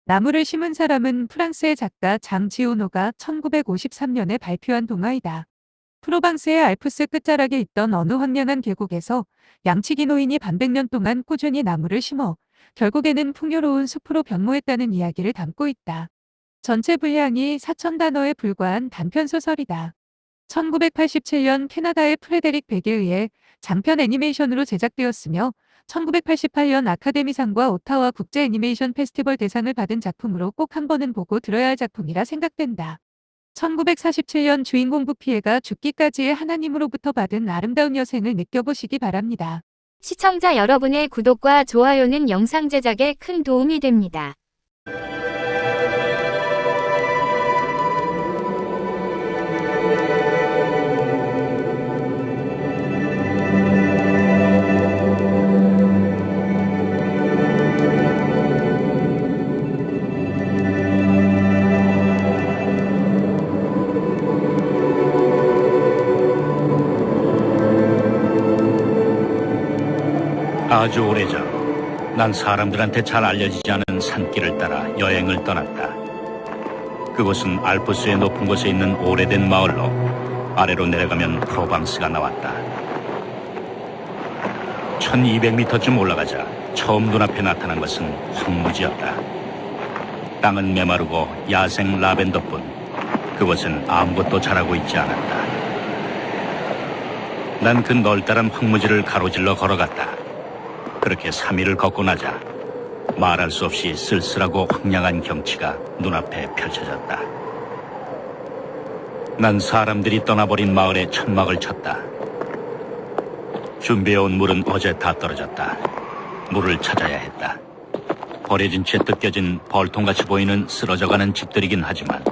나무를 심은 사람은 프랑스의 작가 장 지오노가 1953년에 발표한 동화이다. 프로방스의 알프스 끝자락에 있던 어느 황량한 계곡에서 양치기 노인이 반백년 동안 꾸준히 나무를 심어 결국에는 풍요로운 숲으로 변모했다는 이야기를 담고 있다. 전체 분량이 4,000단어에 불과한 단편소설이다. 1987년 캐나다의 프레데릭 백에 의해 장편 애니메이션으로 제작되었으며 1988년 아카데미상과 오타와 국제 애니메이션 페스티벌 대상을 받은 작품으로 꼭 한 번은 보고 들어야 할 작품이라 생각된다. 1947년 주인공 부피에가 죽기까지의 하나님으로부터 받은 아름다운 여생을 느껴보시기 바랍니다. 시청자 여러분의 구독과 좋아요는 영상 제작에 큰 도움이 됩니다. 아주 오래전 난 사람들한테 잘 알려지지 않은 산길을 따라 여행을 떠났다. 그곳은 알프스의 높은 곳에 있는 오래된 마을로 아래로 내려가면 프로방스가 나왔다. 1200m쯤 올라가자 처음 눈앞에 나타난 것은 황무지였다. 땅은 메마르고 야생 라벤더뿐 그곳은 아무것도 자라고 있지 않았다. 난 그 널따란 황무지를 가로질러 걸어갔다. 그렇게 3일을 걷고 나자 말할 수 없이 쓸쓸하고 황량한 경치가 눈앞에 펼쳐졌다. 난 사람들이 떠나버린 마을에 천막을 쳤다. 준비해온 물은 어제 다 떨어졌다. 물을 찾아야 했다. 버려진 채 뜯겨진 벌통같이 보이는 쓰러져가는 집들이긴 하지만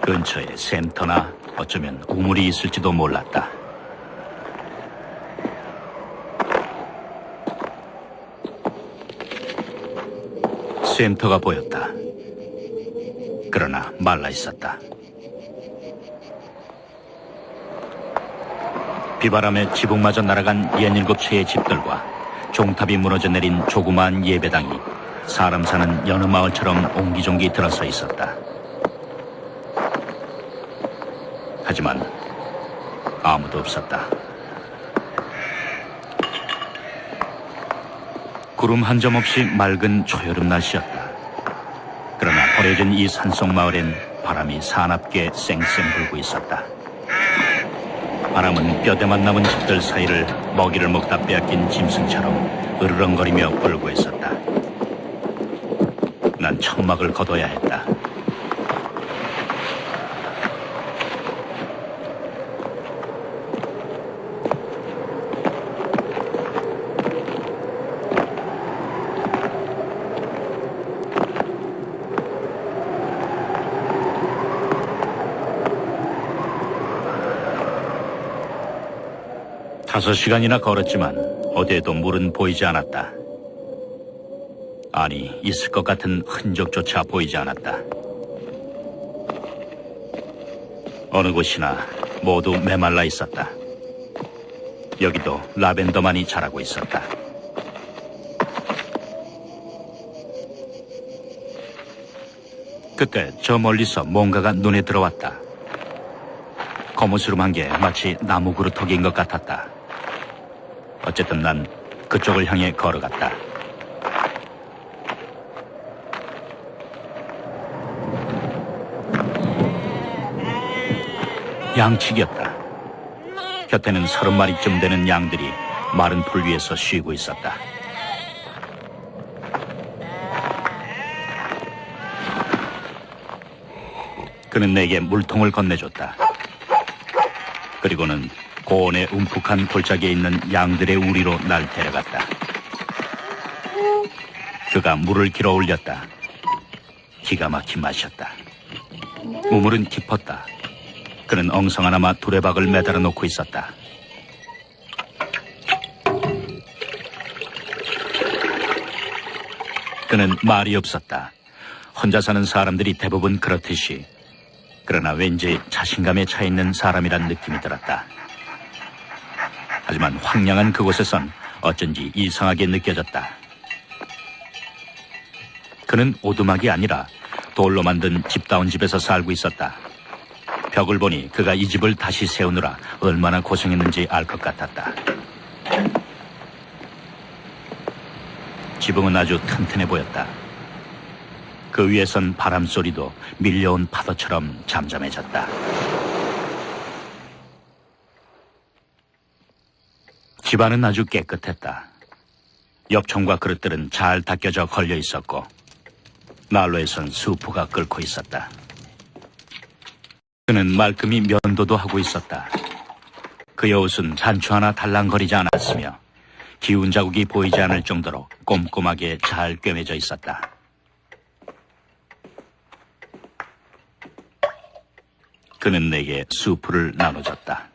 근처에 샘터나 어쩌면 우물이 있을지도 몰랐다. 샘터가 보였다. 그러나 말라 있었다. 비바람에 지붕마저 날아간 67채의 집들과 종탑이 무너져 내린 조그마한 예배당이 사람 사는 여느 마을처럼 옹기종기 들어서 있었다. 하지만 아무도 없었다. 구름 한 점 없이 맑은 초여름 날씨였다. 그러나 버려진 이 산속 마을엔 바람이 사납게 쌩쌩 불고 있었다. 바람은 뼈대만 남은 집들 사이를 먹이를 먹다 빼앗긴 짐승처럼 으르렁거리며 불고 있었다. 난 천막을 걷어야 했다. 다섯 시간이나 걸었지만 어디에도 물은 보이지 않았다. 아니, 있을 것 같은 흔적조차 보이지 않았다. 어느 곳이나 모두 메말라 있었다. 여기도 라벤더만이 자라고 있었다. 그때 저 멀리서 뭔가가 눈에 들어왔다. 거무스름한 게 마치 나무 그루터기인 것 같았다. 어쨌든 난 그쪽을 향해 걸어갔다. 양치기였다. 곁에는 30마리쯤 되는 양들이 마른 풀 위에서 쉬고 있었다. 그는 내게 물통을 건네줬다. 그리고는 고온의 움푹한 골짜기에 있는 양들의 우리로 날 데려갔다. 그가 물을 길어 올렸다. 기가 막힌 맛이었다. 우물은 깊었다. 그는 엉성하나마 두레박을 매달아 놓고 있었다. 그는 말이 없었다. 혼자 사는 사람들이 대부분 그렇듯이. 그러나 왠지 자신감에 차 있는 사람이란 느낌이 들었다. 하지만 황량한 그곳에선 어쩐지 이상하게 느껴졌다. 그는 오두막이 아니라 돌로 만든 집다운 집에서 살고 있었다. 벽을 보니 그가 이 집을 다시 세우느라 얼마나 고생했는지 알 것 같았다. 지붕은 아주 튼튼해 보였다. 그 위에선 바람소리도 밀려온 파도처럼 잠잠해졌다. 집안은 아주 깨끗했다. 엽총과 그릇들은 잘 닦여져 걸려 있었고 난로에선 수프가 끓고 있었다. 그는 말끔히 면도도 하고 있었다. 그의 옷은 단추 하나 달랑거리지 않았으며 기운 자국이 보이지 않을 정도로 꼼꼼하게 잘 꿰매져 있었다. 그는 내게 수프를 나눠줬다.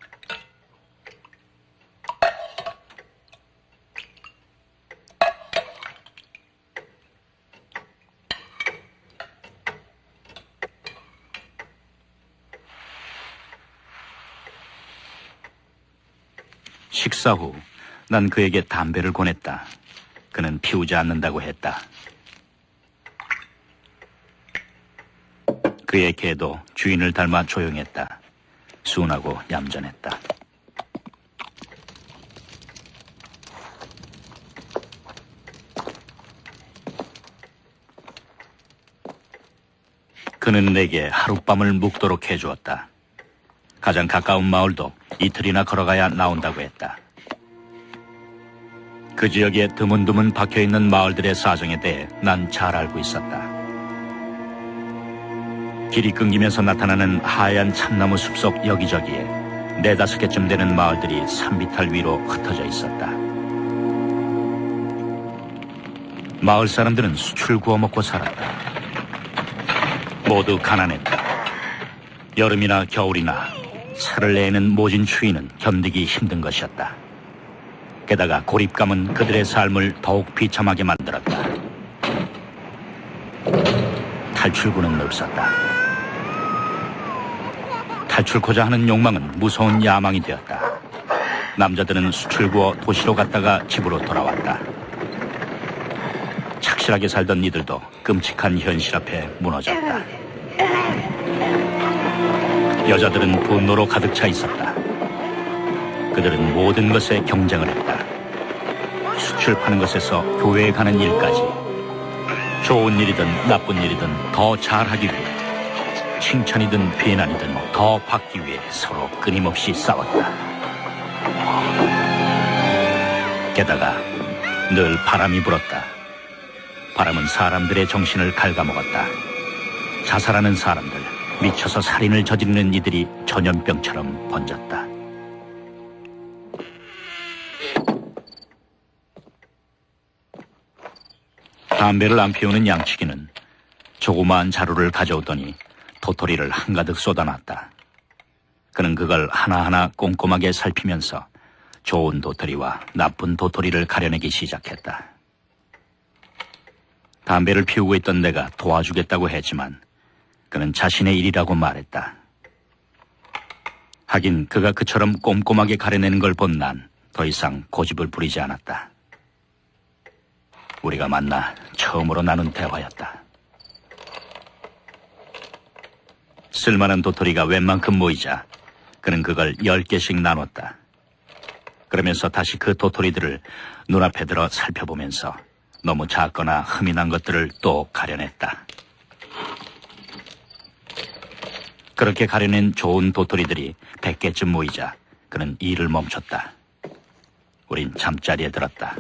식사 후 난 그에게 담배를 권했다. 그는 피우지 않는다고 했다. 그의 개도 주인을 닮아 조용했다. 순하고 얌전했다. 그는 내게 하룻밤을 묵도록 해주었다. 가장 가까운 마을도 이틀이나 걸어가야 나온다고 했다. 그 지역에 드문드문 박혀있는 마을들의 사정에 대해 난 잘 알고 있었다. 길이 끊기면서 나타나는 하얀 참나무 숲속 여기저기에 4-5개쯤 되는 마을들이 산비탈 위로 흩어져 있었다. 마을 사람들은 수출 구워 먹고 살았다. 모두 가난했다. 여름이나 겨울이나 살을 내는 모진 추위는 견디기 힘든 것이었다. 게다가 고립감은 그들의 삶을 더욱 비참하게 만들었다. 탈출구는 없었다. 탈출코자 하는 욕망은 무서운 야망이 되었다. 남자들은 수출 구워 도시로 갔다가 집으로 돌아왔다. 착실하게 살던 이들도 끔찍한 현실 앞에 무너졌다. 여자들은 분노로 가득 차 있었다. 그들은 모든 것에 경쟁을 했다. 수출 파는 것에서 교회에 가는 일까지 좋은 일이든 나쁜 일이든 더 잘하기 위해 칭찬이든 비난이든 더 받기 위해 서로 끊임없이 싸웠다. 게다가 늘 바람이 불었다. 바람은 사람들의 정신을 갉아먹었다. 자살하는 사람들, 미쳐서 살인을 저지르는 이들이 전염병처럼 번졌다. 담배를 안 피우는 양치기는 조그마한 자루를 가져오더니 도토리를 한가득 쏟아놨다. 그는 그걸 하나하나 꼼꼼하게 살피면서 좋은 도토리와 나쁜 도토리를 가려내기 시작했다. 담배를 피우고 있던 내가 도와주겠다고 했지만 그는 자신의 일이라고 말했다. 하긴 그가 그처럼 꼼꼼하게 가려내는 걸 본 난 더 이상 고집을 부리지 않았다. 우리가 만나 처음으로 나눈 대화였다. 쓸만한 도토리가 웬만큼 모이자 그는 그걸 10개씩 나눴다. 그러면서 다시 그 도토리들을 눈앞에 들어 살펴보면서 너무 작거나 흠이 난 것들을 또 가려냈다. 그렇게 가려낸 좋은 도토리들이 100개쯤 모이자 그는 일을 멈췄다. 우린 잠자리에 들었다.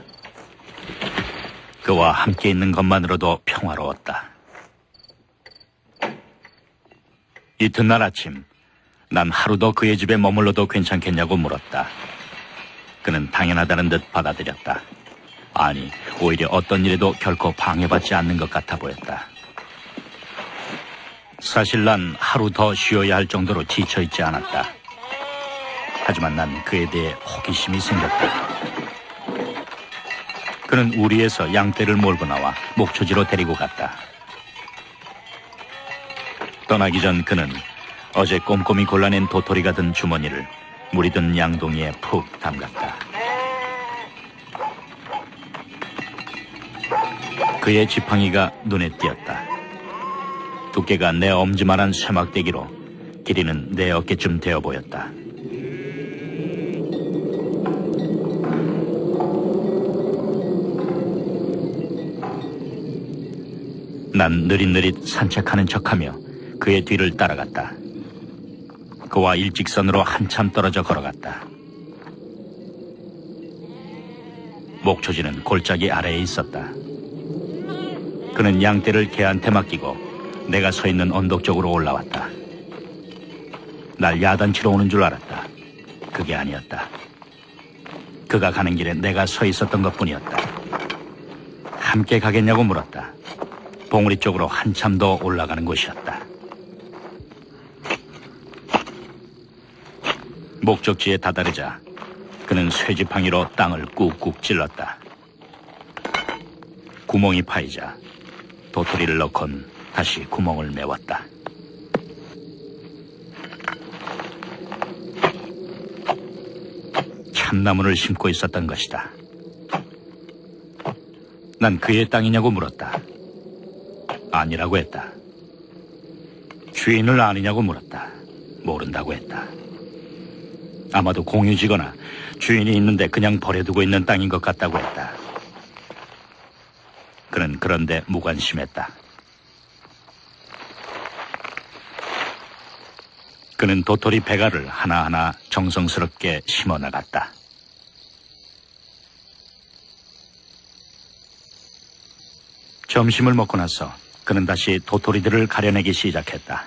그와 함께 있는 것만으로도 평화로웠다. 이튿날 아침, 난 하루 더 그의 집에 머물러도 괜찮겠냐고 물었다. 그는 당연하다는 듯 받아들였다. 아니, 오히려 어떤 일에도 결코 방해받지 않는 것 같아 보였다. 사실 난 하루 더 쉬어야 할 정도로 지쳐있지 않았다. 하지만 난 그에 대해 호기심이 생겼다. 그는 우리에서 양떼를 몰고 나와 목초지로 데리고 갔다. 떠나기 전 그는 어제 꼼꼼히 골라낸 도토리가 든 주머니를 물이 든 양동이에 푹 담갔다. 그의 지팡이가 눈에 띄었다. 두께가 내 엄지만한 쇠막대기로 길이는 내 어깨쯤 되어 보였다. 난 느릿느릿 산책하는 척하며 그의 뒤를 따라갔다. 그와 일직선으로 한참 떨어져 걸어갔다. 목초지는 골짜기 아래에 있었다. 그는 양떼를 개한테 맡기고 내가 서 있는 언덕 쪽으로 올라왔다. 날 야단치러 오는 줄 알았다. 그게 아니었다. 그가 가는 길에 내가 서 있었던 것뿐이었다. 함께 가겠냐고 물었다. 봉우리 쪽으로 한참 더 올라가는 곳이었다. 목적지에 다다르자 그는 쇠지팡이로 땅을 꾹꾹 찔렀다. 구멍이 파이자 도토리를 넣곤 다시 구멍을 메웠다. 참나무를 심고 있었던 것이다. 난 그의 땅이냐고 물었다. 아니라고 했다. 주인을 아느냐고 물었다. 모른다고 했다. 아마도 공유지거나 주인이 있는데 그냥 버려두고 있는 땅인 것 같다고 했다. 그는 그런데 무관심했다. 그는 도토리 배가를 하나하나 정성스럽게 심어나갔다. 점심을 먹고 나서 그는 다시 도토리들을 가려내기 시작했다.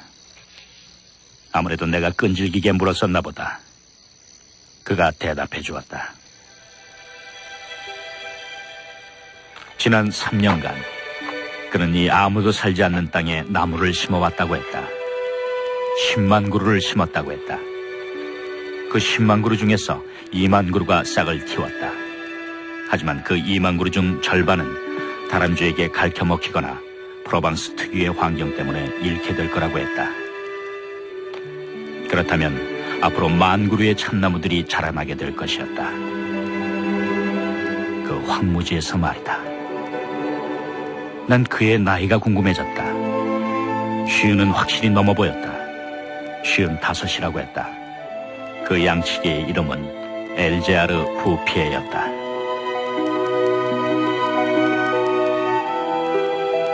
아무래도 내가 끈질기게 물었었나 보다. 그가 대답해 주었다. 지난 3년간 그는 이 아무도 살지 않는 땅에 나무를 심어왔다고 했다. 10만 그루를 심었다고 했다. 그 10만 그루 중에서 2만 그루가 싹을 틔웠다. 하지만 그 2만 그루 중 절반은 다람쥐에게 갉혀먹히거나 프로방스 특유의 환경 때문에 잃게 될 거라고 했다. 그렇다면 앞으로 1만 그루의 참나무들이 자라나게 될 것이었다. 그 황무지에서 말이다. 난 그의 나이가 궁금해졌다. 50은 확실히 넘어 보였다. 55이라고 했다. 그 양치기의 이름은 엘제아르 부피에였다.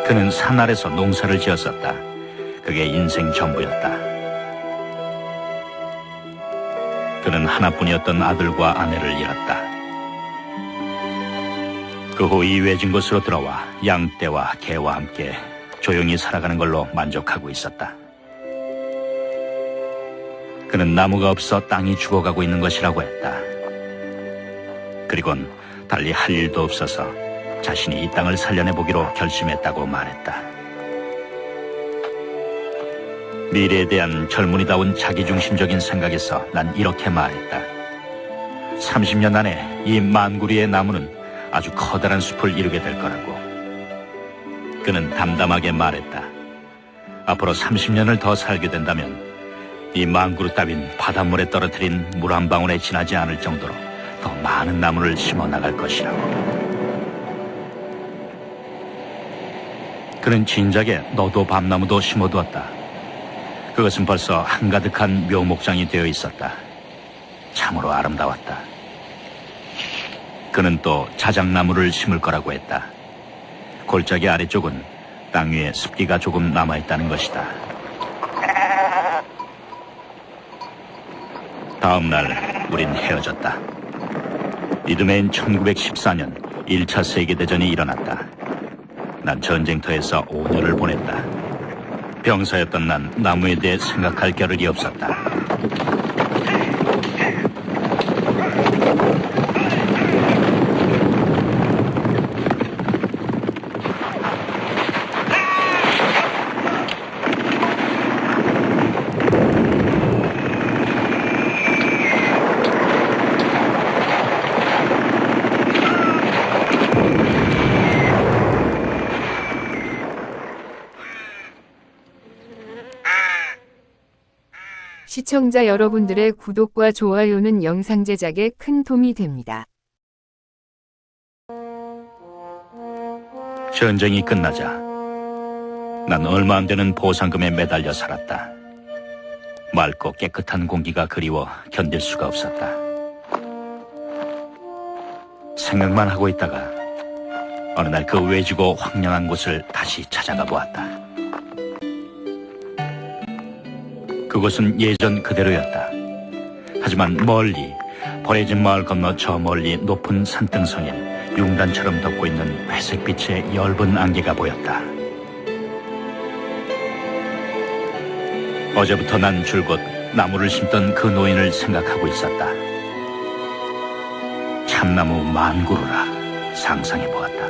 그는 산 아래서 농사를 지었었다. 그게 인생 전부였다. 그는 하나뿐이었던 아들과 아내를 잃었다. 그 후 이외진 곳으로 들어와 양떼와 개와 함께 조용히 살아가는 걸로 만족하고 있었다. 그는 나무가 없어 땅이 죽어가고 있는 것이라고 했다. 그리곤 달리 할 일도 없어서 자신이 이 땅을 살려내보기로 결심했다고 말했다. 미래에 대한 젊은이다운 자기중심적인 생각에서 난 이렇게 말했다. 30년 안에 이 1만 그루의 나무는 아주 커다란 숲을 이루게 될 거라고. 그는 담담하게 말했다. 앞으로 30년을 더 살게 된다면 이 1만 그루 따윈 바닷물에 떨어뜨린 물 한 방울에 지나지 않을 정도로 더 많은 나무를 심어 나갈 것이라고. 그는 진작에 너도 밤나무도 심어두었다. 그것은 벌써 한가득한 묘목장이 되어 있었다. 참으로 아름다웠다. 그는 또 자작나무를 심을 거라고 했다. 골짜기 아래쪽은 땅 위에 습기가 조금 남아있다는 것이다. 다음 날 우린 헤어졌다. 이듬해인 1914년 1차 세계대전이 일어났다. 난 전쟁터에서 5년을 보냈다. 병사였던 난 나무에 대해 생각할 겨를이 없었다. 시청자 여러분들의 구독과 좋아요는 영상 제작에 큰 도움이 됩니다. 전쟁이 끝나자 난 얼마 안 되는 보상금에 매달려 살았다. 맑고 깨끗한 공기가 그리워 견딜 수가 없었다. 생각만 하고 있다가 어느 날 그 외지고 황량한 곳을 다시 찾아가 보았다. 그곳은 예전 그대로였다. 하지만 멀리 버려진 마을 건너 저 멀리 높은 산등성에 융단처럼 덮고 있는 회색빛의 엷은 안개가 보였다. 어제부터 난 줄곧 나무를 심던 그 노인을 생각하고 있었다. 참나무 만 그루라 상상해보았다.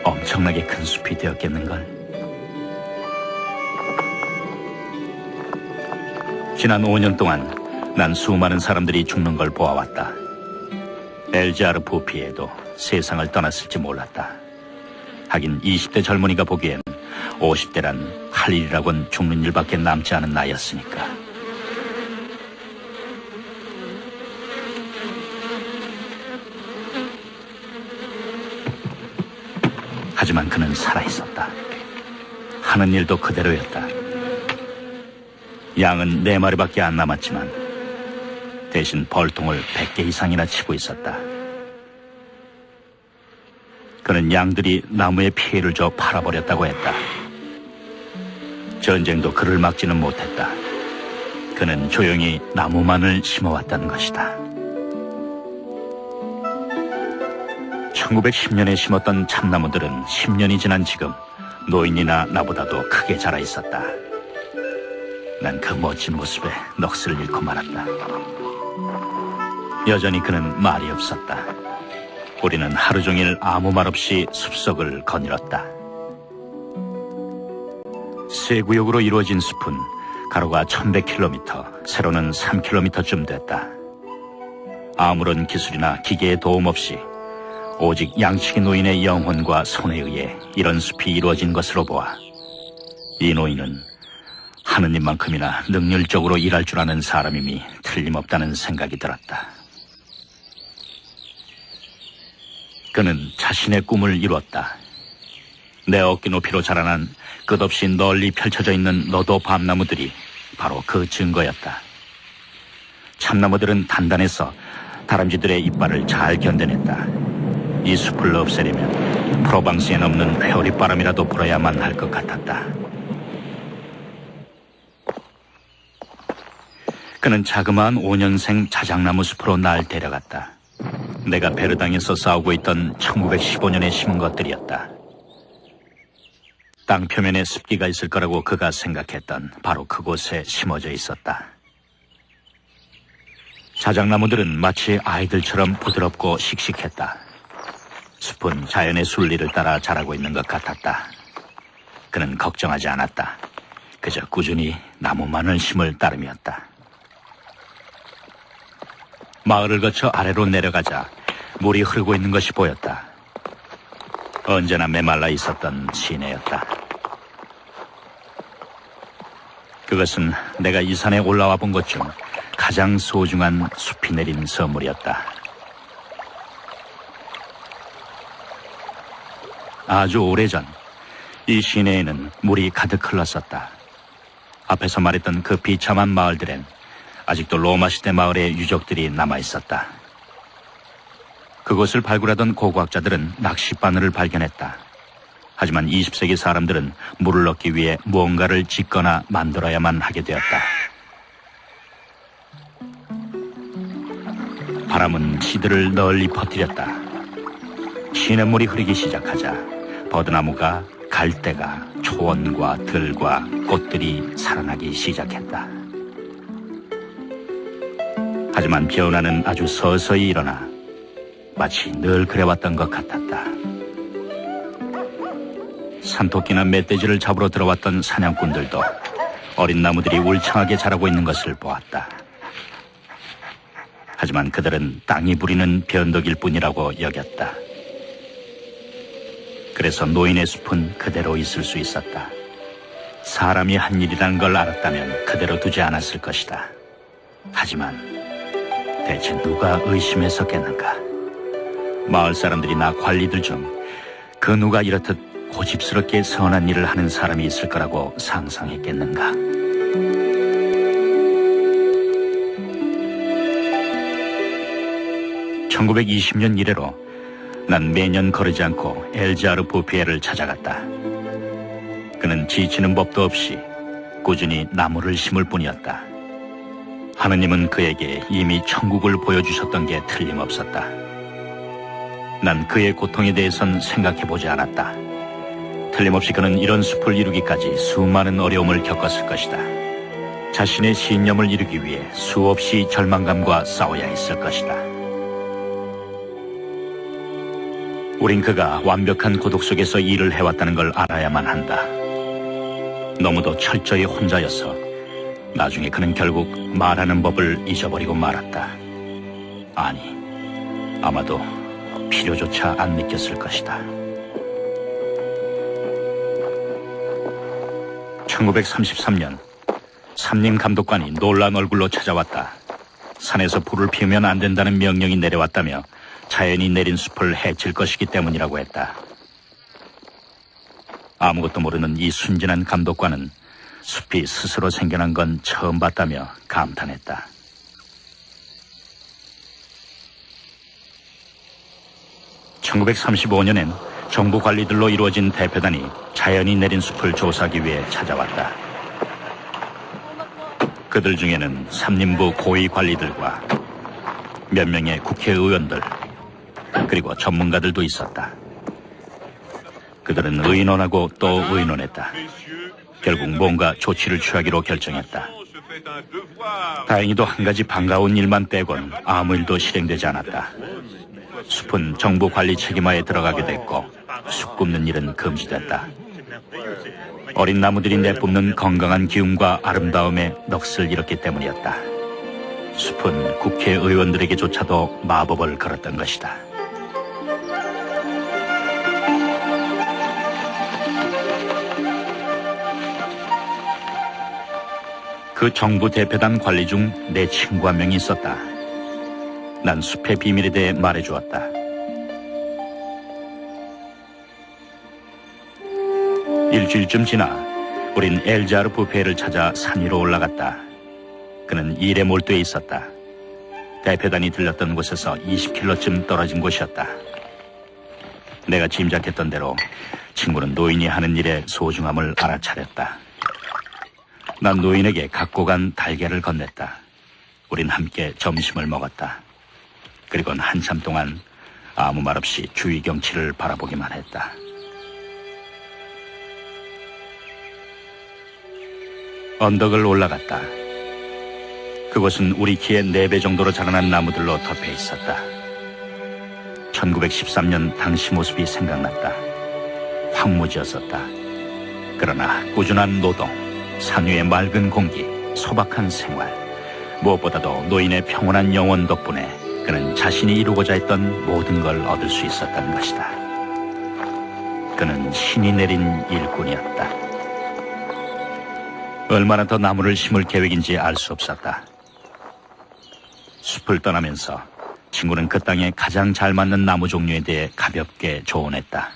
엄청나게 큰 숲이 되었겠는걸. 지난 5년 동안 난 수많은 사람들이 죽는 걸 보아왔다. 엘자르 부피에도 세상을 떠났을지 몰랐다. 하긴 20대 젊은이가 보기엔 50대란 할 일이라곤 죽는 일밖에 남지 않은 나이였으니까. 하지만 그는 살아있었다. 하는 일도 그대로였다. 양은 4마리밖에 안 남았지만 대신 벌통을 100개 이상이나 치고 있었다. 그는 양들이 나무에 피해를 줘 팔아버렸다고 했다. 전쟁도 그를 막지는 못했다. 그는 조용히 나무만을 심어왔다는 것이다. 1910년에 심었던 참나무들은 10년이 지난 지금 노인이나 나보다도 크게 자라 있었다. 난 그 멋진 모습에 넋을 잃고 말았다. 여전히 그는 말이 없었다. 우리는 하루 종일 아무 말 없이 숲속을 거닐었다. 세 구역으로 이루어진 숲은 가로가 1100km, 세로는 3km쯤 됐다. 아무런 기술이나 기계의 도움 없이 오직 양치기 노인의 영혼과 손에 의해 이런 숲이 이루어진 것으로 보아 이 노인은 하느님만큼이나 능률적으로 일할 줄 아는 사람임이 틀림없다는 생각이 들었다. 그는 자신의 꿈을 이뤘다. 내 어깨 높이로 자라난 끝없이 널리 펼쳐져 있는 너도 밤나무들이 바로 그 증거였다. 참나무들은 단단해서 다람쥐들의 이빨을 잘 견뎌냈다. 이 숲을 없애려면 프로방스에 넘는 회오리바람이라도 불어야만 할 것 같았다. 그는 자그마한 5년생 자작나무 숲으로 날 데려갔다. 내가 베르당에서 싸우고 있던 1915년에 심은 것들이었다. 땅 표면에 습기가 있을 거라고 그가 생각했던 바로 그곳에 심어져 있었다. 자작나무들은 마치 아이들처럼 부드럽고 씩씩했다. 숲은 자연의 순리를 따라 자라고 있는 것 같았다. 그는 걱정하지 않았다. 그저 꾸준히 나무만을 심을 따름이었다. 마을을 거쳐 아래로 내려가자 물이 흐르고 있는 것이 보였다. 언제나 메말라 있었던 시내였다. 그것은 내가 이 산에 올라와 본 것 중 가장 소중한 숲이 내린 선물이었다. 아주 오래전 이 시내에는 물이 가득 흘렀었다. 앞에서 말했던 그 비참한 마을들엔 아직도 로마 시대 마을의 유적들이 남아있었다. 그곳을 발굴하던 고고학자들은 낚싯바늘을 발견했다. 하지만 20세기 사람들은 물을 얻기 위해 무언가를 짓거나 만들어야만 하게 되었다. 바람은 시들을 널리 퍼뜨렸다. 시냇물이 흐르기 시작하자 버드나무가 갈대가 초원과 들과 꽃들이 살아나기 시작했다. 하지만 변화는 아주 서서히 일어나 마치 늘 그래왔던 것 같았다. 산토끼나 멧돼지를 잡으러 들어왔던 사냥꾼들도 어린 나무들이 울창하게 자라고 있는 것을 보았다. 하지만 그들은 땅이 부리는 변덕일 뿐이라고 여겼다. 그래서 노인의 숲은 그대로 있을 수 있었다. 사람이 한 일이라는 걸 알았다면 그대로 두지 않았을 것이다. 하지만 대체 누가 의심했었겠는가? 마을 사람들이나 관리들 중 그 누가 이렇듯 고집스럽게 선한 일을 하는 사람이 있을 거라고 상상했겠는가. (1920년) 이래로 난 매년 거르지 않고 엘자르 부피에를 찾아갔다. 그는 지치는 법도 없이 꾸준히 나무를 심을 뿐이었다. 하느님은 그에게 이미 천국을 보여주셨던 게 틀림없었다. 난 그의 고통에 대해선 생각해보지 않았다. 틀림없이 그는 이런 숲을 이루기까지 수많은 어려움을 겪었을 것이다. 자신의 신념을 이루기 위해 수없이 절망감과 싸워야 했을 것이다. 우린 그가 완벽한 고독 속에서 일을 해왔다는 걸 알아야만 한다. 너무도 철저히 혼자여서 나중에 그는 결국 말하는 법을 잊어버리고 말았다. 아니, 아마도 필요조차 안 느꼈을 것이다. 1933년 삼림 감독관이 놀란 얼굴로 찾아왔다. 산에서 불을 피우면 안 된다는 명령이 내려왔다며 자연이 내린 숲을 해칠 것이기 때문이라고 했다. 아무것도 모르는 이 순진한 감독관은 숲이 스스로 생겨난 건 처음 봤다며 감탄했다. (1935년엔) 정부 관리들로 이루어진 대표단이 자연이 내린 숲을 조사하기 위해 찾아왔다. 그들 중에는 삼림부 고위 관리들과 몇 명의 국회의원들, 그리고 전문가들도 있었다. 그들은 의논하고 또 의논했다. 결국 뭔가 조치를 취하기로 결정했다. 다행히도 한 가지 반가운 일만 빼곤 아무 일도 실행되지 않았다. 숲은 정부 관리 책임하에 들어가게 됐고 숲 굽는 일은 금지됐다. 어린 나무들이 내뿜는 건강한 기운과 아름다움에 넋을 잃었기 때문이었다. 숲은 국회의원들에게조차도 마법을 걸었던 것이다. 그 정부 대표단 관리 중 내 친구 한 명이 있었다. 난 숲의 비밀에 대해 말해주었다. 일주일쯤 지나 우린 엘자르 부페를 찾아 산 위로 올라갔다. 그는 일에 몰두해 있었다. 대표단이 들렸던 곳에서 20km쯤 떨어진 곳이었다. 내가 짐작했던 대로 친구는 노인이 하는 일의 소중함을 알아차렸다. 난 노인에게 갖고 간 달걀을 건넸다. 우린 함께 점심을 먹었다. 그리고는 한참 동안 아무 말 없이 주위 경치를 바라보기만 했다. 언덕을 올라갔다. 그곳은 우리 키의 4배 정도로 자라난 나무들로 덮여 있었다. 1913년 당시 모습이 생각났다. 황무지였었다. 그러나 꾸준한 노동, 산 위의 맑은 공기, 소박한 생활, 무엇보다도 노인의 평온한 영혼 덕분에 그는 자신이 이루고자 했던 모든 걸 얻을 수 있었던 것이다. 그는 신이 내린 일꾼이었다. 얼마나 더 나무를 심을 계획인지 알 수 없었다. 숲을 떠나면서 친구는 그 땅에 가장 잘 맞는 나무 종류에 대해 가볍게 조언했다.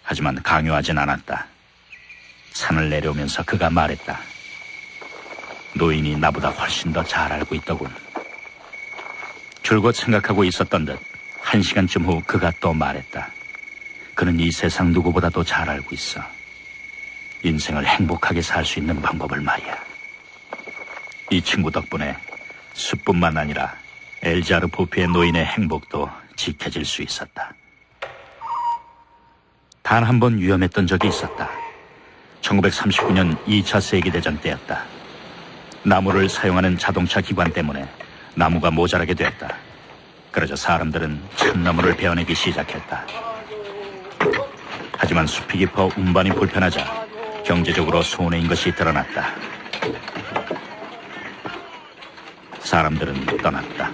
하지만 강요하진 않았다. 산을 내려오면서 그가 말했다. 노인이 나보다 훨씬 더 잘 알고 있더군. 줄곧 생각하고 있었던 듯 1시간쯤 후 그가 또 말했다. 그는 이 세상 누구보다도 잘 알고 있어. 인생을 행복하게 살 수 있는 방법을 말이야. 이 친구 덕분에 숲뿐만 아니라 엘자르 부피의 노인의 행복도 지켜질 수 있었다. 단 한 번 위험했던 적이 있었다. 1939년 2차 세계대전 때였다. 나무를 사용하는 자동차 기관 때문에 나무가 모자라게 되었다. 그러자 사람들은 참나무를 베어내기 시작했다. 하지만 숲이 깊어 운반이 불편하자 경제적으로 손해인 것이 드러났다. 사람들은 떠났다.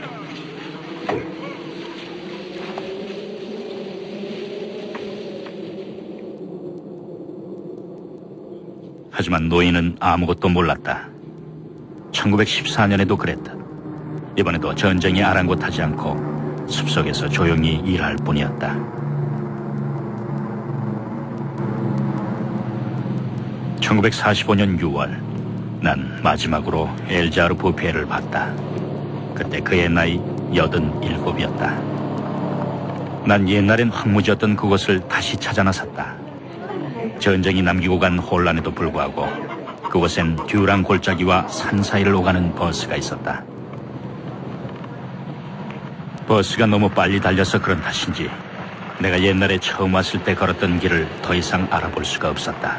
하지만 노인은 아무것도 몰랐다. 1914년에도 그랬다. 이번에도 전쟁이 아랑곳하지 않고 숲속에서 조용히 일할 뿐이었다. 1945년 6월, 난 마지막으로 엘자르 부페를 봤다. 그때 그의 나이 87이었다. 난 옛날엔 황무지였던 그곳을 다시 찾아 나섰다. 전쟁이 남기고 간 혼란에도 불구하고 그곳엔 듀랑 골짜기와 산 사이를 오가는 버스가 있었다. 버스가 너무 빨리 달려서 그런 탓인지 내가 옛날에 처음 왔을 때 걸었던 길을 더 이상 알아볼 수가 없었다.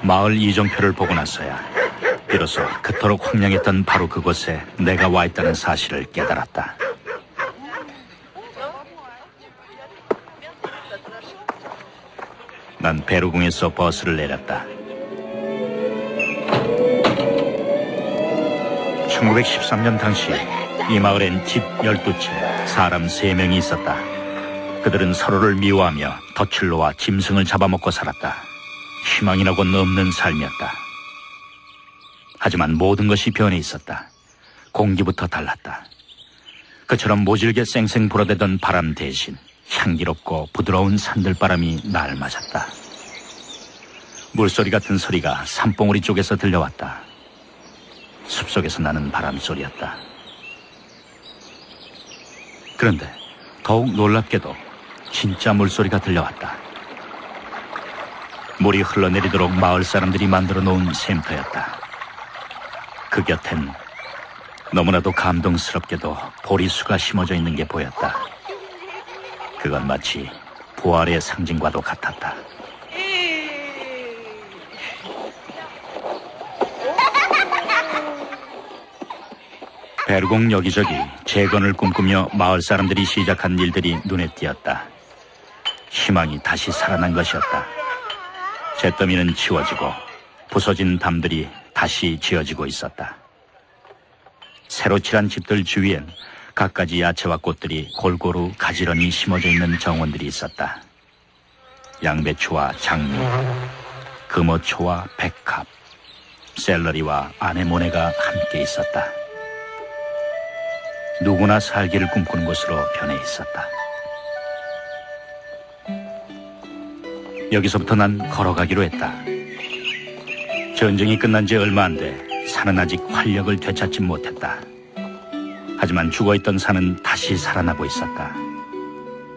마을 이정표를 보고 나서야 비로소 그토록 황량했던 바로 그곳에 내가 와 있다는 사실을 깨달았다. 난 베르궁에서 버스를 내렸다. 1913년 당시 이 마을엔 집 12채, 사람 3명이 있었다. 그들은 서로를 미워하며 덫을 짐승을 잡아먹고 살았다. 희망이라고는 없는 삶이었다. 하지만 모든 것이 변해 있었다. 공기부터 달랐다. 그처럼 모질게 쌩쌩 불어대던 바람 대신 향기롭고 부드러운 산들바람이 날 맞았다. 물소리 같은 소리가 산봉우리 쪽에서 들려왔다. 숲속에서 나는 바람소리였다. 그런데 더욱 놀랍게도 진짜 물소리가 들려왔다. 물이 흘러내리도록 마을 사람들이 만들어 놓은 샘터였다. 그 곁엔 너무나도 감동스럽게도 보리수가 심어져 있는 게 보였다. 그건 마치 부활의 상징과도 같았다. 베르궁 여기저기 재건을 꿈꾸며 마을 사람들이 시작한 일들이 눈에 띄었다. 희망이 다시 살아난 것이었다. 잿더미는 치워지고 부서진 담들이 다시 지어지고 있었다. 새로 칠한 집들 주위엔 갖가지 야채와 꽃들이 골고루 가지런히 심어져 있는 정원들이 있었다. 양배추와 장미, 금어초와 백합, 샐러리와 아네모네가 함께 있었다. 누구나 살기를 꿈꾸는 곳으로 변해 있었다. 여기서부터 난 걸어가기로 했다. 전쟁이 끝난 지 얼마 안 돼 산은 아직 활력을 되찾지 못했다. 하지만 죽어있던 산은 다시 살아나고 있었다.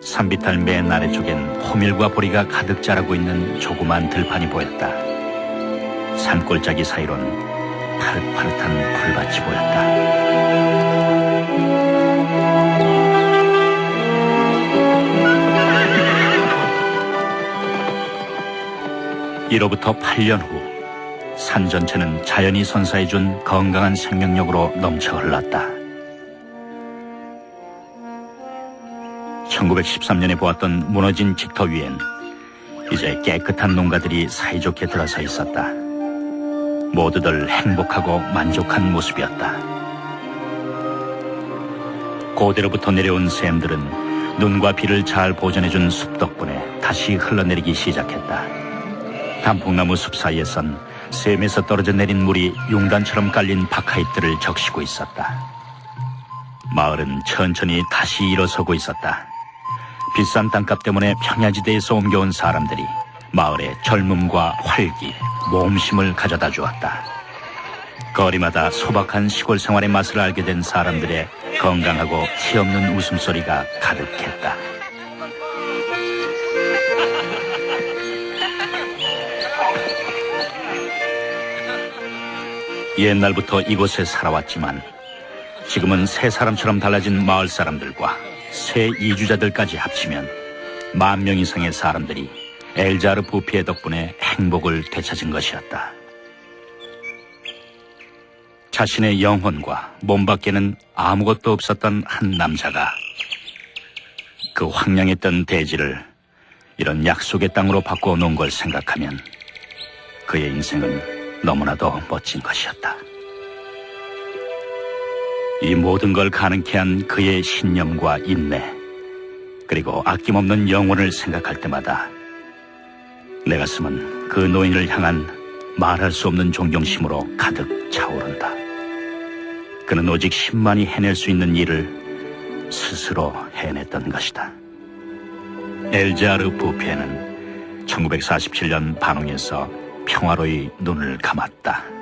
산비탈 맨 아래쪽엔 호밀과 보리가 가득 자라고 있는 조그만 들판이 보였다. 산골짜기 사이론 파릇파릇한 풀밭이 보였다. 이로부터 8년 후 산 전체는 자연이 선사해준 건강한 생명력으로 넘쳐 흘렀다. 1913년에 보았던 무너진 직터 위엔 이제 깨끗한 농가들이 사이좋게 들어서 있었다. 모두들 행복하고 만족한 모습이었다. 고대로부터 내려온 샘들은 눈과 비를 잘 보존해준 숲 덕분에 다시 흘러내리기 시작했다. 단풍나무 숲 사이에선 샘에서 떨어져 내린 물이 용단처럼 깔린 바카이트를 적시고 있었다. 마을은 천천히 다시 일어서고 있었다. 비싼 땅값 때문에 평야지대에서 옮겨온 사람들이 마을에 젊음과 활기, 모험심을 가져다 주었다. 거리마다 소박한 시골 생활의 맛을 알게 된 사람들의 건강하고 티없는 웃음소리가 가득했다. 옛날부터 이곳에 살아왔지만 지금은 새 사람처럼 달라진 마을 사람들과 새 이주자들까지 합치면 10,000명 이상의 사람들이 엘자르 부피의 덕분에 행복을 되찾은 것이었다. 자신의 영혼과 몸 밖에는 아무것도 없었던 한 남자가 그 황량했던 대지를 이런 약속의 땅으로 바꿔놓은 걸 생각하면 그의 인생은 너무나도 멋진 것이었다. 이 모든 걸 가능케 한 그의 신념과 인내, 그리고 아낌없는 영혼을 생각할 때마다 내 가슴은 그 노인을 향한 말할 수 없는 존경심으로 가득 차오른다. 그는 오직 10만이 해낼 수 있는 일을 스스로 해냈던 것이다. 엘자르 부페는 1947년 반홍에서 평화로이 눈을 감았다.